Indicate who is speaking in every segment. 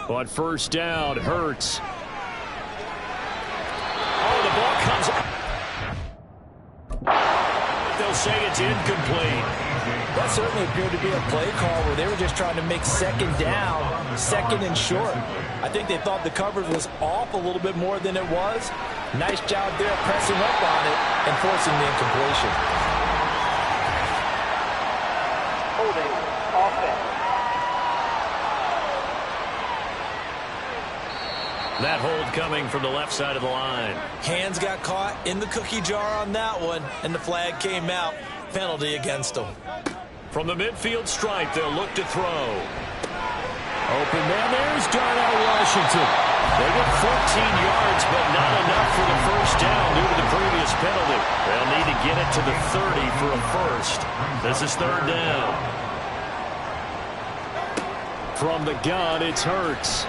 Speaker 1: On first down, Hurts. Oh, the ball comes up. They'll say it's incomplete.
Speaker 2: That certainly appeared to be a play call where they were just trying to make second down, second and short. I think they thought the coverage was off a little bit more than it was. Nice job there pressing up on it and forcing the incompletion.
Speaker 3: Holding offense.
Speaker 1: That hold coming from the left side of the line.
Speaker 2: Hands got caught in the cookie jar on that one, and the flag came out. Penalty against them.
Speaker 1: From the midfield stripe, they'll look to throw. Open man, there's Darnell Washington. They get 14 yards, but not enough for the first down due to the previous penalty. They'll need to get it to the 30 for a first. This is third down. From the gun, it's Hurts.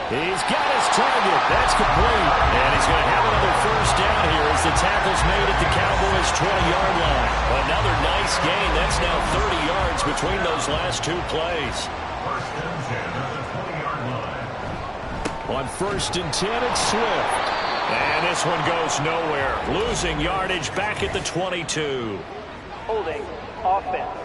Speaker 1: He's got his target. That's complete. And he's going to have another first down here as the tackle's made at the Cowboys' 20-yard line. Another nice gain. That's now 30 yards between those last two plays. On first and 10, it's Swift. And this one goes nowhere. Losing yardage back at the 22.
Speaker 3: Holding offense.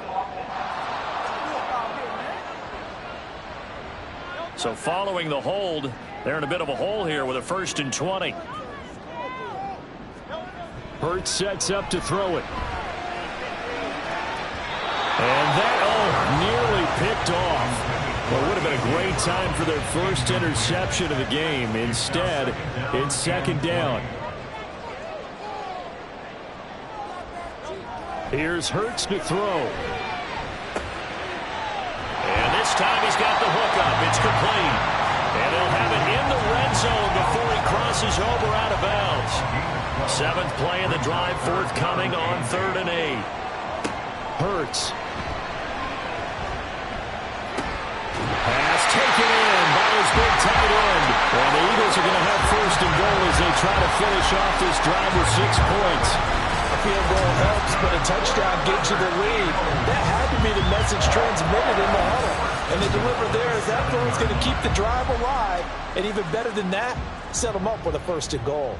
Speaker 1: So following the hold, they're in a bit of a hole here with a first and 20. Hurts sets up to throw it. And that, nearly picked off. Well, it would have been a great time for their first interception of the game. Instead, it's second down. Here's Hurts to throw. And this time he's got the hook up. It's complete. And they'll have it in the red zone before he crosses over out of bounds. Seventh play of the drive forthcoming on 3rd and 8. Hurts. Pass taken in by his big tight end. And the Eagles are going to have first and goal as they try to finish off this drive with 6 points.
Speaker 2: A field goal helps, but a touchdown gets you the lead. That had to be the message transmitted in the huddle. And they deliver there as that throw is going to keep the drive alive. And even better than that, set them up with a first and goal.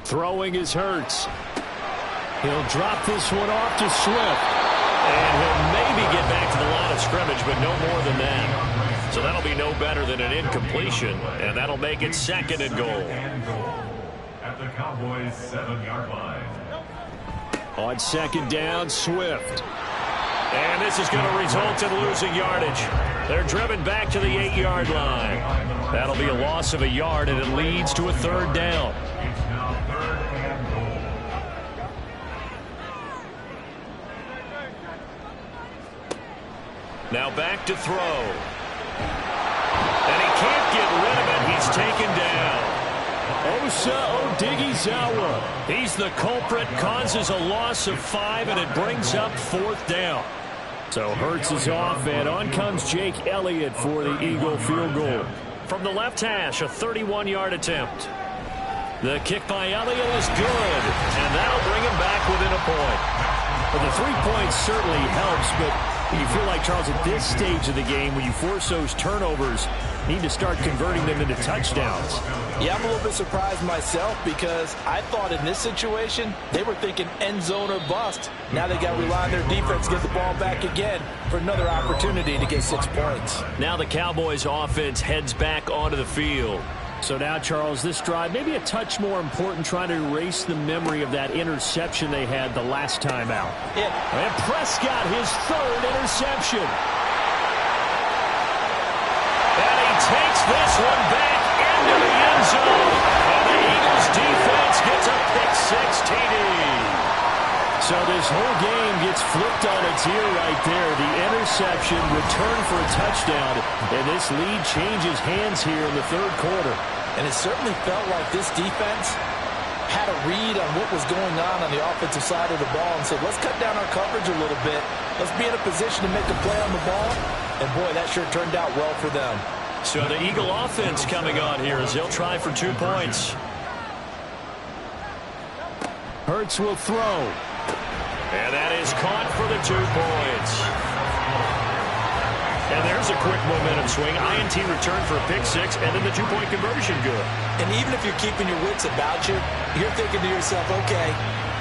Speaker 1: Throwing is Hurts. He'll drop this one off to Swift. And he'll maybe get back to the line of scrimmage, but no more than that. So that'll be no better than an incompletion, and that'll make it second and goal.
Speaker 4: At the Cowboys' 7-yard line.
Speaker 1: On second down, Swift. And this is going to result in losing yardage. They're driven back to the 8-yard line. That'll be a loss of a yard, and it leads to a third down.
Speaker 4: It's now 3rd and goal.
Speaker 1: Now back to throw. And he can't get rid of it. He's taken down. Osa Odighizuwa. He's the culprit, causes a loss of 5, and it brings up 4th down. So Hurts is off, and on comes Jake Elliott for the Eagle field goal. From the left hash, a 31-yard attempt. The kick by Elliott is good, and that'll bring him back within a point. Well, the 3 points certainly helps, but you feel like, Charles, at this stage of the game, when you force those turnovers, you need to start converting them into touchdowns.
Speaker 2: Yeah, I'm a little bit surprised myself because I thought in this situation, they were thinking end zone or bust. Now they got to rely on their defense to get the ball back again for another opportunity to get 6 points.
Speaker 1: Now the Cowboys offense heads back onto the field. So now, Charles, this drive maybe a touch more important, trying to erase the memory of that interception they had the last time out.
Speaker 2: Yeah.
Speaker 1: And Prescott, his 3rd interception. And he takes this one back into the end zone. And the Eagles defense gets a pick-6 TD. So this whole game gets flipped on its ear right there. The interception, return for a touchdown, and this lead changes hands here in the 3rd quarter.
Speaker 2: And it certainly felt like this defense had a read on what was going on the offensive side of the ball and said, let's cut down our coverage a little bit. Let's be in a position to make a play on the ball. And, boy, that sure turned out well for them.
Speaker 1: So the Eagle offense coming on here as they'll try for 2 points. Hurts will throw. And that is caught for the 2 points. And there's a quick momentum swing. INT return for a pick 6, and then the 2-point conversion good.
Speaker 2: And even if you're keeping your wits about you, you're thinking to yourself, okay,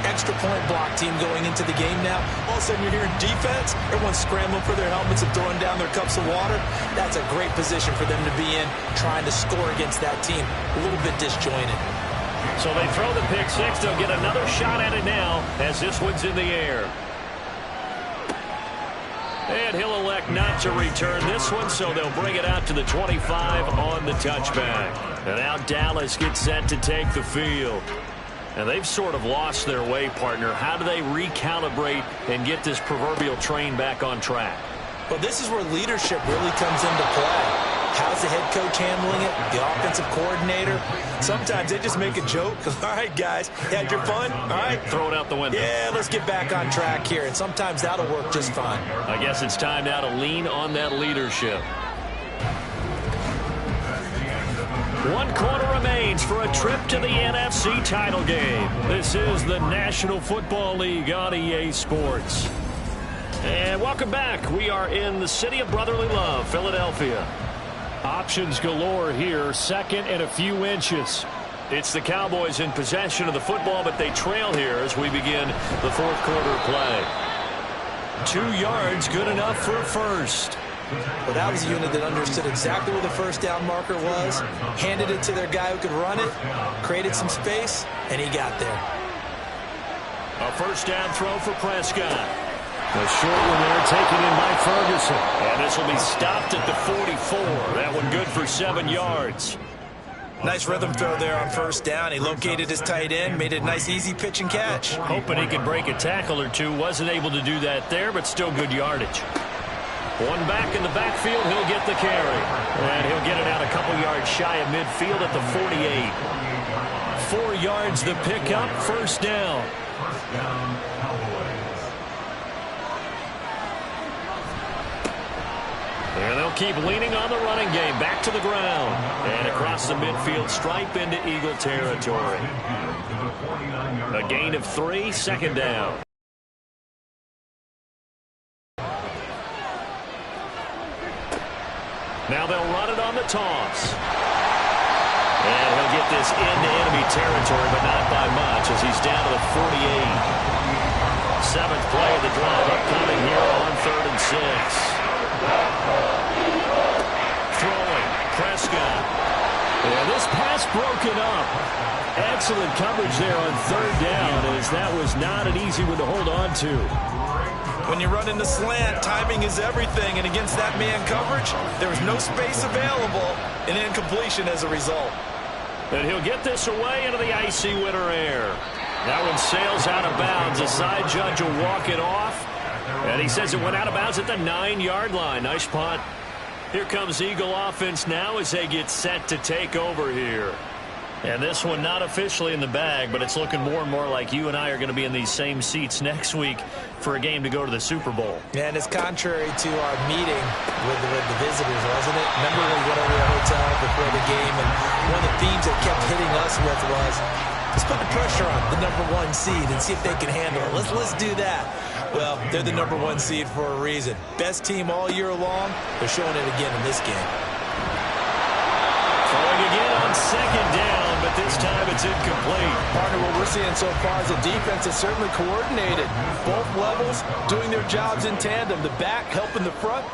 Speaker 2: extra point block team going into the game now. All of a sudden you're hearing defense. Everyone's scrambling for their helmets and throwing down their cups of water. That's a great position for them to be in, trying to score against that team. A little bit disjointed.
Speaker 1: So they throw the pick 6. They'll get another shot at it now as this one's in the air. And he'll elect not to return this one, so they'll bring it out to the 25 on the touchback. And now Dallas gets set to take the field. And they've sort of lost their way, partner. How do they recalibrate and get this proverbial train back on track?
Speaker 2: Well, this is where leadership really comes into play. How's the head coach handling it? The offensive coordinator? Sometimes they just make a joke. All right, guys, had your fun? All right.
Speaker 1: Throw it out the window.
Speaker 2: Yeah, let's get back on track here. And sometimes that'll work just fine.
Speaker 1: I guess it's time now to lean on that leadership. 1 quarter remains for a trip to the NFC title game. This is the National Football League on EA Sports. And welcome back. We are in the city of brotherly love, Philadelphia. Options galore here, second and a few inches. It's the Cowboys in possession of the football, but they trail here as we begin the 4th quarter play. 2 yards, good enough for a first.
Speaker 2: Well, that was a unit that understood exactly where the first down marker was, handed it to their guy who could run it, created some space, and he got there.
Speaker 1: A first down throw for Prescott. A short one there taken in by Ferguson. And this will be stopped at the 44. That one good for 7 yards.
Speaker 2: Nice rhythm throw there on first down. He located his tight end, made it a nice easy pitch and catch.
Speaker 1: Hoping he could break a tackle or two. Wasn't able to do that there, but still good yardage. One back in the backfield, he'll get the carry. And he'll get it out a couple yards shy of midfield at the 48. 4 yards the pickup, first down.
Speaker 4: First down, Cowboys.
Speaker 1: And they'll keep leaning on the running game. Back to the ground. And across the midfield stripe into Eagle territory. A gain of 3, second down. Now they'll run it on the toss. And he'll get this into enemy territory, but not by much as he's down to the 48. 7th play of the drive upcoming here on 3rd and 6. Throwing, Prescott. And this pass broken up. Excellent coverage there on 3rd down as that was not an easy one to hold on to.
Speaker 2: When you run in the slant, timing is everything, and against that man coverage, there was no space available, and incompletion as a result.
Speaker 1: And he'll get this away into the icy winter air. That one sails out of bounds. The side judge will walk it off, and he says it went out of bounds at the 9-yard line. Nice punt. Here comes Eagle offense now as they get set to take over here. And this one not officially in the bag, but it's looking more and more like you and I are going to be in these same seats next week for a game to go to the Super Bowl.
Speaker 2: And it's contrary to our meeting with the visitors, wasn't it? Remember when we went over to the hotel before the game, and one of the themes that kept hitting us with was, let's put the pressure on the #1 seed and see if they can handle it. Let's do that. Well, they're the #1 seed for a reason. Best team all year long. They're showing it again in this game.
Speaker 1: Throwing again on 2nd down, but this time it's incomplete.
Speaker 2: Partner, what we're seeing so far is the defense is certainly coordinated. Both levels doing their jobs in tandem. The back helping the front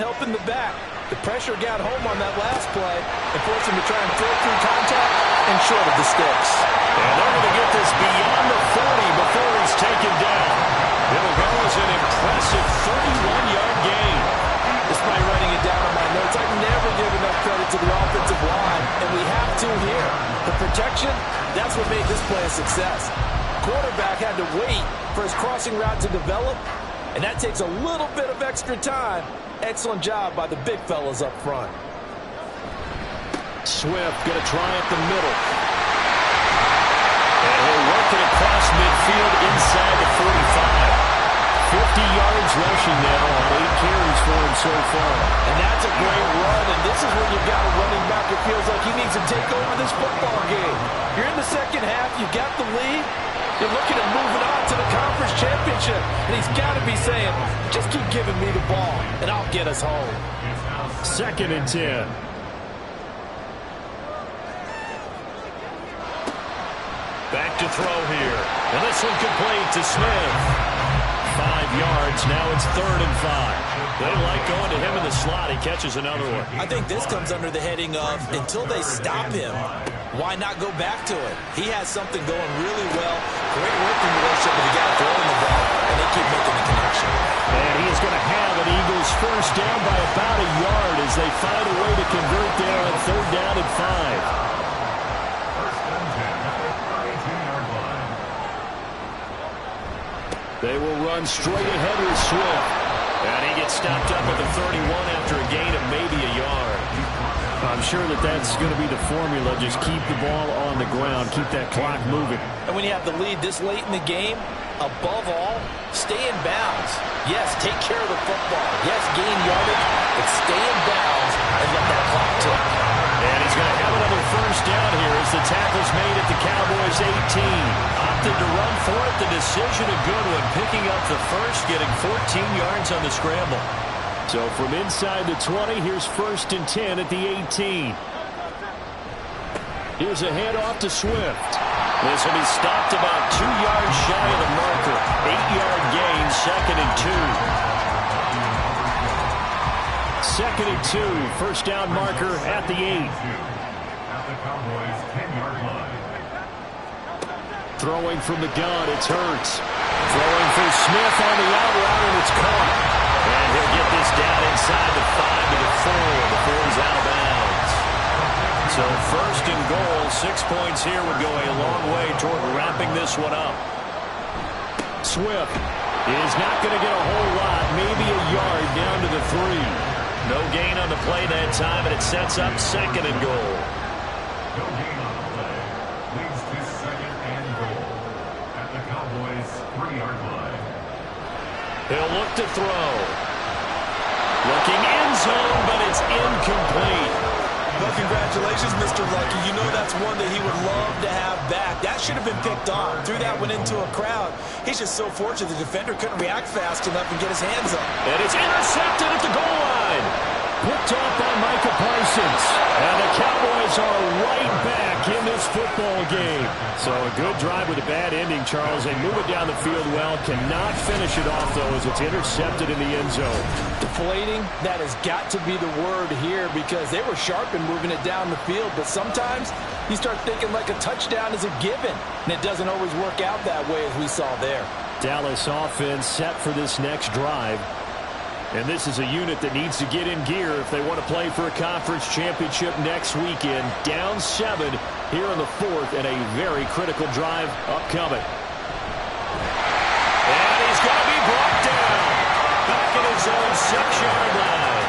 Speaker 2: helping the back. The pressure got home on that last play and forced him to try and throw through contact and short of the sticks.
Speaker 1: And they're going to get this beyond the 40 before he's taken down. It'll go as an impressive 31-yard gain.
Speaker 2: Despite writing it down on my notes, I never give enough credit to the offensive line, and we have to here. The protection, that's what made this play a success. Quarterback had to wait for his crossing route to develop, and that takes a little bit of extra time. Excellent job by the big fellas up front.
Speaker 1: Swift going to try at the middle. And he'll work it across midfield inside the 45. 50 yards rushing now on 8 carries for him so far.
Speaker 2: And that's a great run, and this is when you've got a running back that feels like he needs to take over this football game. You're in the second half, you got the lead, you're looking And he's got to be saying, just keep giving me the ball, and I'll get us home.
Speaker 1: 2nd and 10. Back to throw here. And this one complete to Smith. 5 yards. Now it's 3rd and 5. They like going to him in the slot. He catches another one.
Speaker 2: I think this comes under the heading of until they stop him, why not go back to it? He has something going really well. Great working relationship with the guy throwing the ball, and they keep making the connection.
Speaker 1: And he is going to have an Eagles first down by about a yard as they find a way to convert there on 3rd down and 5. They will run straight ahead with Swift. And he gets stopped up at the 31 after a gain of maybe a yard. I'm sure that's going to be the formula. Just keep the ball on the ground. Keep that clock moving.
Speaker 2: And when you have the lead this late in the game, above all, stay in bounds. Yes, take care of the football. Yes, gain yardage, but stay in bounds and let that clock tick.
Speaker 1: And he's going to have another first down here as the tackle's made at the Cowboys' 18. Opted to run for it. The decision a good one. Picking up the first, getting 14 yards on the scramble. So from inside the 20, here's 1st and 10 at the 18. Here's a handoff to Swift. This will be stopped about 2 yards shy of the marker. 8-yard gain, 2nd and 2. 2nd and 2, first down marker at the 8.
Speaker 4: At the Cowboys' 10-yard line.
Speaker 1: Throwing from the gun, it's Hurts. Throwing for Smith on the out route, and it's caught. And he'll get this down inside the 5 to the 4 before he's out of bounds. So 1st and goal, 6 points here would go a long way toward wrapping this one up. Swift is not going to get a whole lot, maybe a yard down to the 3. No gain on the play that time, and it sets up 2nd and goal.
Speaker 4: No gain on the play. Leads to 2nd and goal. At the Cowboys' 3-yard line.
Speaker 1: He'll look to throw. Looking end zone, but it's incomplete.
Speaker 2: Well, congratulations, Mr. Lucky. You know that's one that he would love to have back. That should have been picked off. Threw that one into a crowd. He's just so fortunate the defender couldn't react fast enough and get his hands up.
Speaker 1: And it's intercepted at the goal line. Picked off by Micah Parsons. And the Cowboys are right back in this football game. So a good drive with a bad ending, Charles. They move it down the field well. Cannot finish it off, though, as it's intercepted in the end zone.
Speaker 2: Deflating, that has got to be the word here because they were sharp in moving it down the field. But sometimes you start thinking like a touchdown is a given. And it doesn't always work out that way as we saw there.
Speaker 1: Dallas offense set for this next drive. And this is a unit that needs to get in gear if they want to play for a conference championship next weekend. Down 7 here in the 4th, and a very critical drive upcoming. And he's going to be brought down. Back at his own 6-yard line.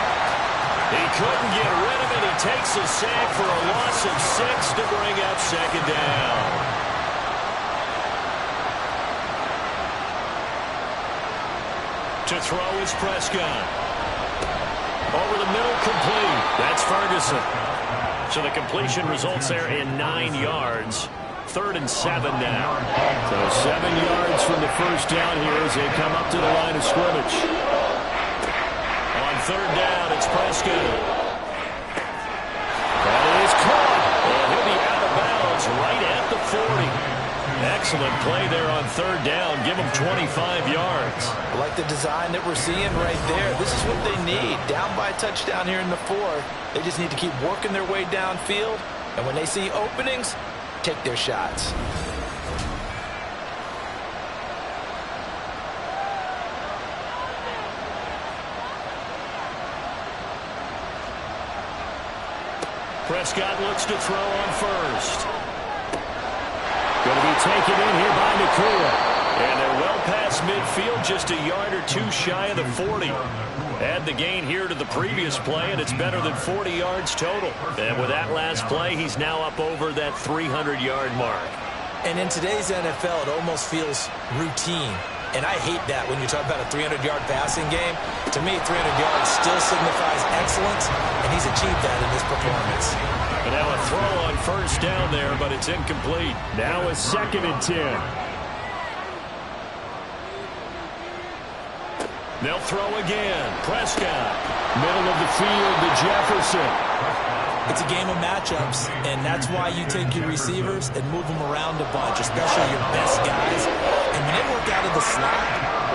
Speaker 1: He couldn't get rid of it. He takes a sack for a loss of 6 to bring up 2nd down. To throw is Prescott. Over the middle, complete. That's Ferguson. So the completion results there in 9 yards. 3rd and 7 now. So 7 yards from the first down here as they come up to the line of scrimmage. On 3rd down, it's Prescott. That is caught. And he'll be out of bounds right at the 40. Excellent play there on 3rd down. Give them 25 yards.
Speaker 2: I like the design that we're seeing right there. This is what they need. Down by a touchdown here in the 4th. They just need to keep working their way downfield. And when they see openings, take their shots.
Speaker 1: Prescott looks to throw on 1st. Going to be taken in here by Nakua. And they're well past midfield, just a yard or 2 shy of the 40. Add the gain here to the previous play, and it's better than 40 yards total. And with that last play, he's now up over that 300-yard mark.
Speaker 2: And in today's NFL, it almost feels routine. And I hate that when you talk about a 300-yard passing game. To me, 300 yards still signifies excellence, and he's achieved that in this performance.
Speaker 1: And now a throw on 1st down there, but it's incomplete. Now a 2nd and 10. They'll throw again. Prescott. Middle of the field to Jefferson.
Speaker 2: It's a game of matchups, and that's why you take your receivers and move them around a bunch, especially your best guys. And when they work out of the slot,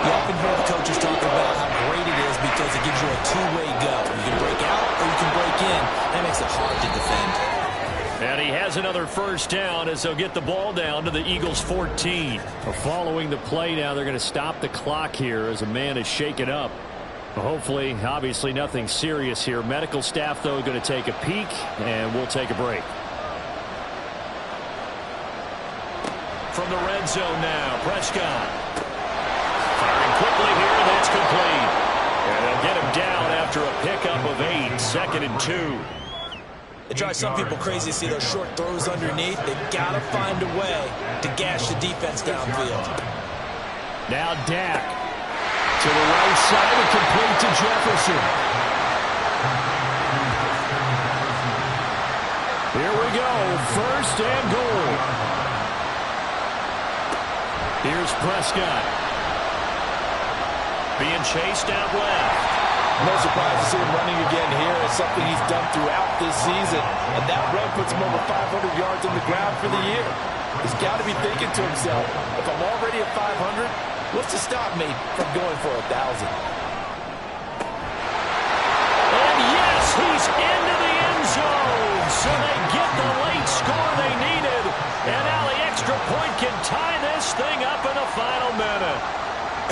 Speaker 2: you often hear the coaches talk about how great it is because it gives you a two-way go. You can break out or you can break in. That makes it hard to defend.
Speaker 1: And he has another first down as they'll get the ball down to the Eagles' 14. Following the play now, they're going to stop the clock here as a man is shaken up. Hopefully, obviously nothing serious here. Medical staff, though, going to take a peek, and we'll take a break. From the red zone now, Prescott. Firing quickly here, and that's complete. And they'll get him down after a pickup of 8, 2nd and 2.
Speaker 2: It drives some people crazy to see those short throws underneath. They've got to find a way to gash the defense downfield.
Speaker 1: Now Dak to the right side and complete to Jefferson. Here we go, 1st and goal. Here's Prescott. Being chased out left.
Speaker 2: No surprise to see him running again here. It's something he's done throughout this season. And that run puts him over 500 yards on the ground for the year. He's got to be thinking to himself, if I'm already at 500, what's to stop me from going for 1,000?
Speaker 1: And yes, he's into the end zone. So they get the late score they needed. And now the extra point can tie this thing up in the final minute.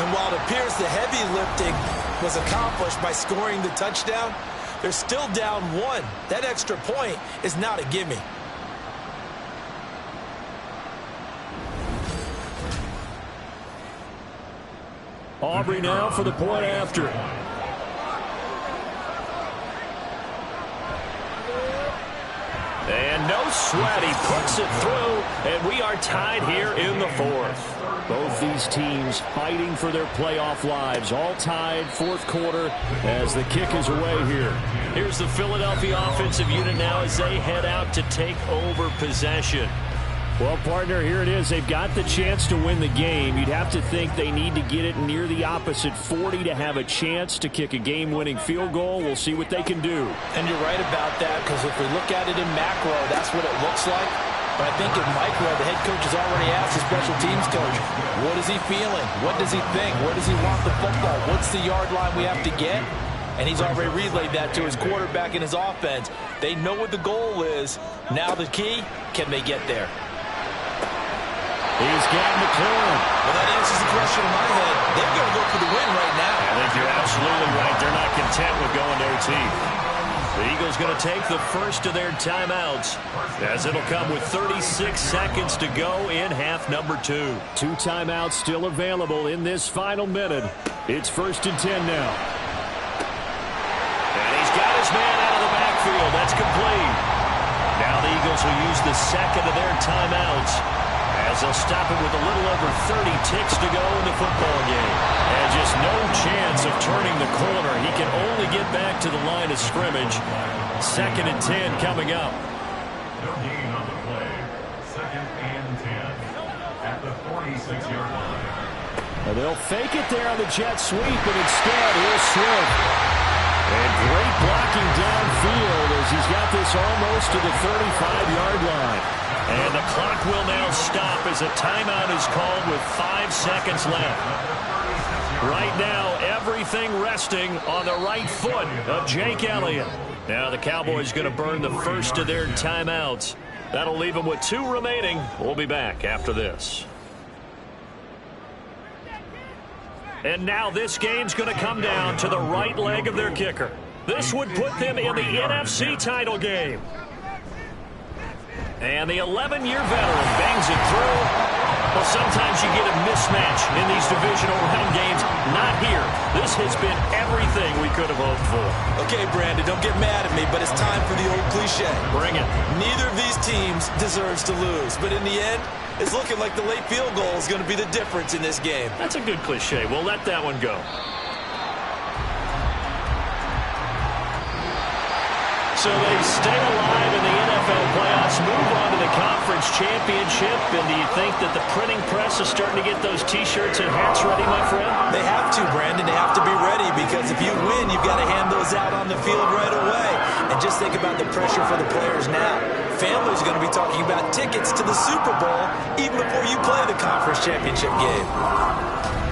Speaker 2: And while it appears the heavy lifting was accomplished by scoring the touchdown, they're still down 1. That extra point is not a gimme.
Speaker 1: Aubrey now for the point after. And no sweat, he puts it through, and we are tied here in the 4th. Both these teams fighting for their playoff lives, all tied 4th quarter as the kick is away here. Here's the Philadelphia offensive unit now as they head out to take over possession. Well, partner, here it is. They've got the chance to win the game. You'd have to think they need to get it near the opposite 40 to have a chance to kick a game-winning field goal. We'll see what they can do.
Speaker 2: And you're right about that, because if we look at it in macro, that's what it looks like. But I think in micro, the head coach has already asked the special teams coach, what is he feeling? What does he think? Where does he want the football? What's the yard line we have to get? And he's already relayed that to his quarterback and his offense. They know what the goal is. Now the key, can they get there?
Speaker 1: He's got McLaurin.
Speaker 2: Well, that answers the question in my head. They're going to go for the win right now.
Speaker 1: I think you're absolutely right. They're not content with going to OT. The Eagles going to take the first of their timeouts as it'll come with 36 seconds to go in half number 2. 2 timeouts still available in this final minute. It's 1st and 10 now. And he's got his man out of the backfield. That's complete. Now the Eagles will use the second of their timeouts as they'll stop it with a little over 30 ticks to go in the football game. And just no chance of turning the corner. He can only get back to the line of scrimmage. 2nd and 10 coming up.
Speaker 4: No gain on the play. 2nd and 10 at the 46-yard line.
Speaker 1: And they'll fake it there on the jet sweep, but instead here's Swift. And great blocking downfield as he's got this almost to the 35-yard line. And the clock will now stop as a timeout is called with 5 seconds left. Right now, everything resting on the right foot of Jake Elliott. Now the Cowboys going to burn the first of their timeouts. That'll leave them with 2 remaining. We'll be back after this. And now this game's going to come down to the right leg of their kicker. This would put them in the NFC title game. And the 11-year veteran bangs it through. Well, sometimes you get a mismatch in these divisional round games. Not here. This has been everything we could have hoped for.
Speaker 2: Okay, Brandon, don't get mad at me, but it's time for the old cliche.
Speaker 1: Bring it.
Speaker 2: Neither of these teams deserves to lose, but in the end, it's looking like the late field goal is going to be the difference in this game.
Speaker 1: That's a good cliche. We'll let that one go. So they stay alive in the NFL playoffs, move on to the conference championship, and do you think that the printing press is starting to get those T-shirts and hats ready, my friend?
Speaker 2: They have to, Brandon. They have to be ready because if you win, you've got to hand those out on the field right away. And just think about the pressure for the players now. Families are going to be talking about tickets to the Super Bowl even before you play the conference championship game.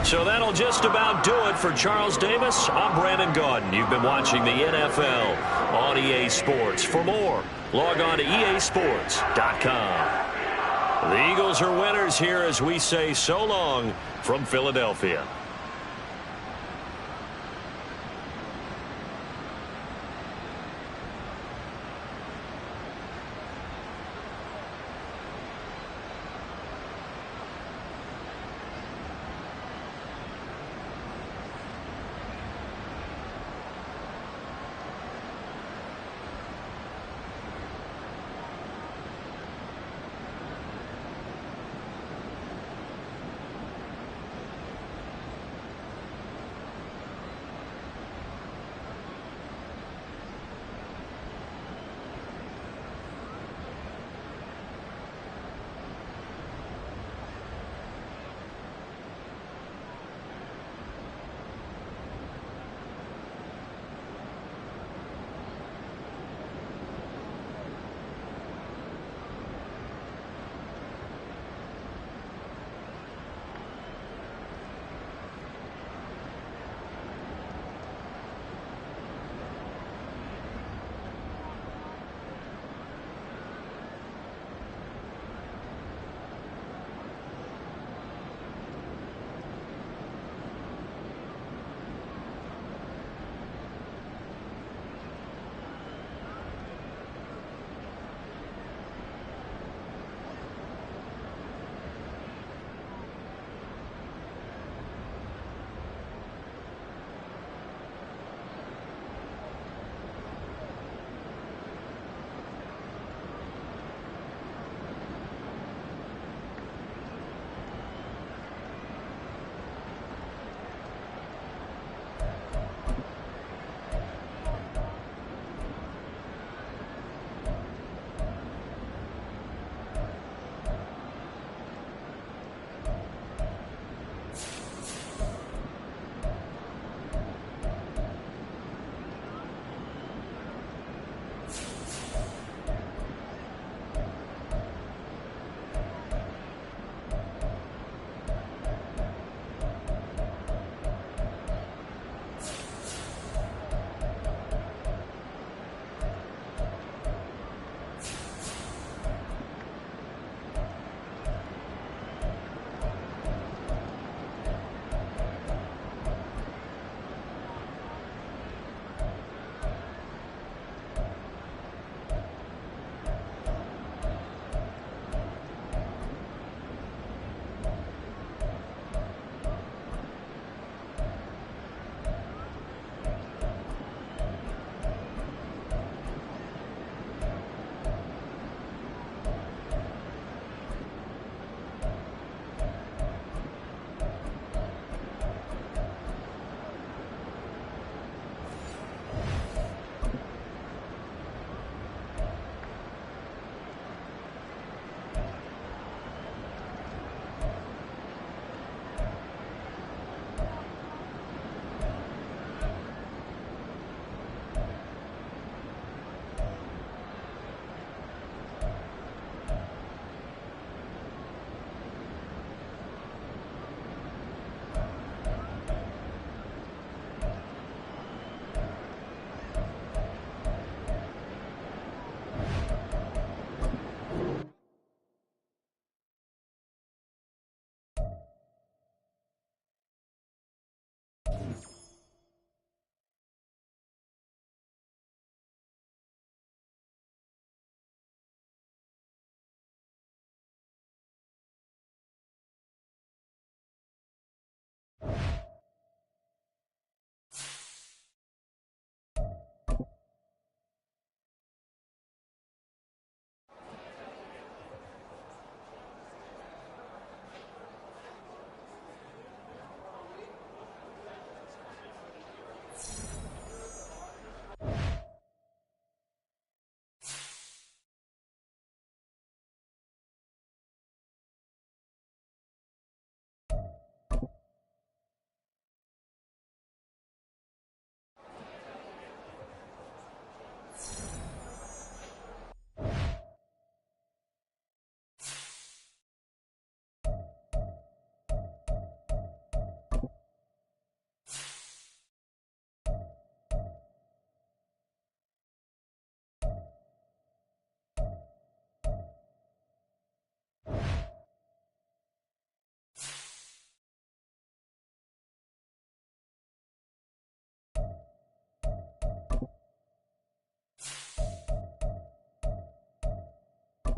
Speaker 1: So that'll just about do it for Charles Davis. I'm Brandon Gaudin. You've been watching the NFL on EA Sports. For more, log on to easports.com. The Eagles are winners here as we say so long from Philadelphia.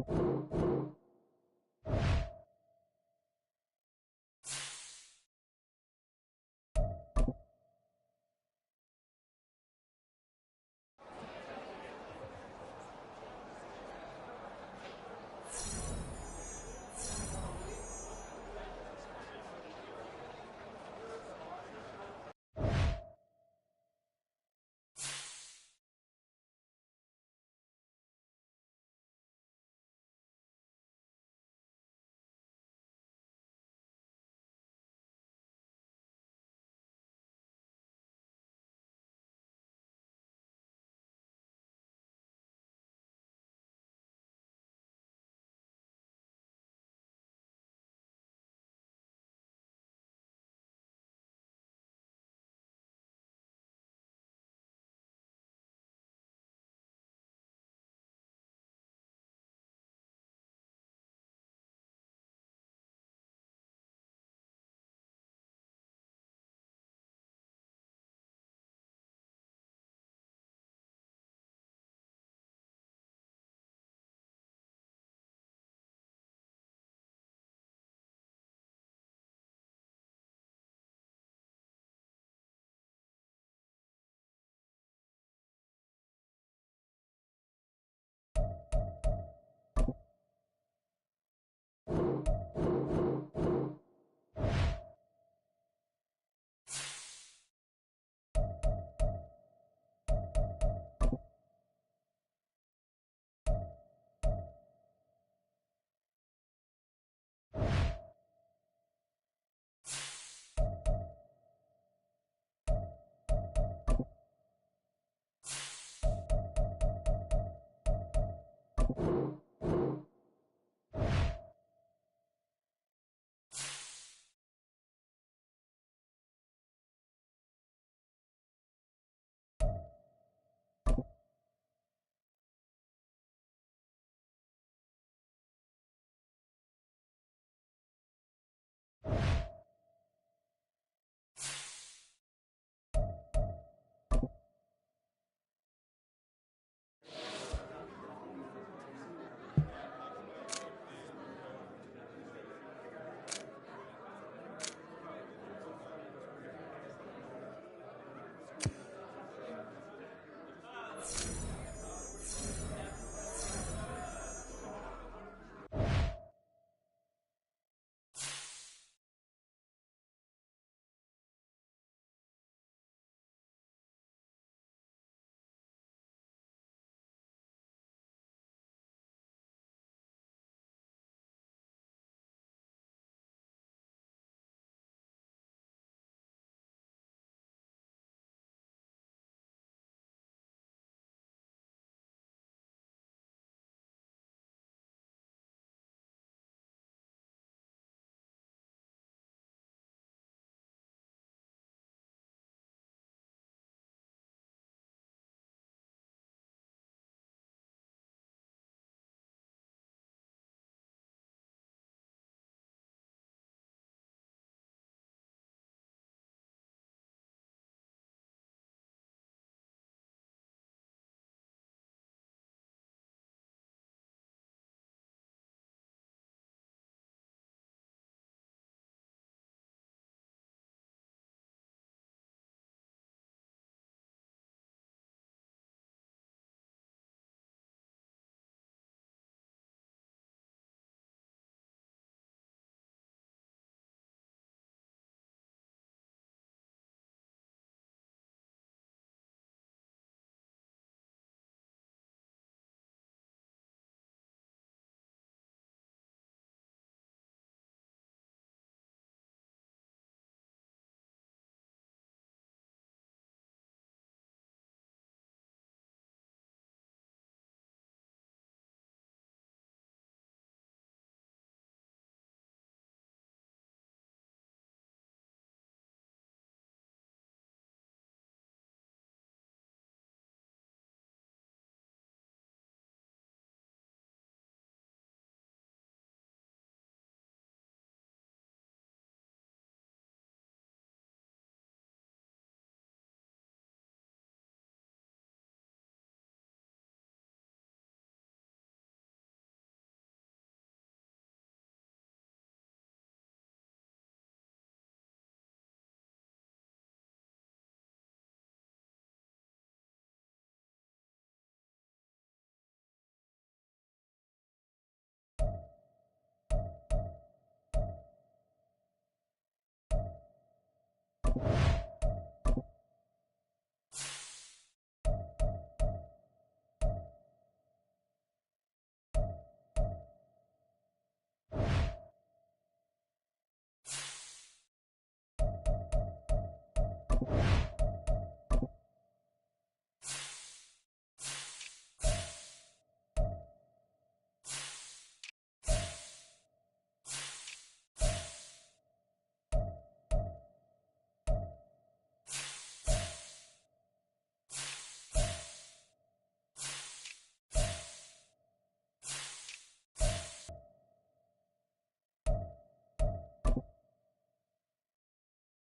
Speaker 5: You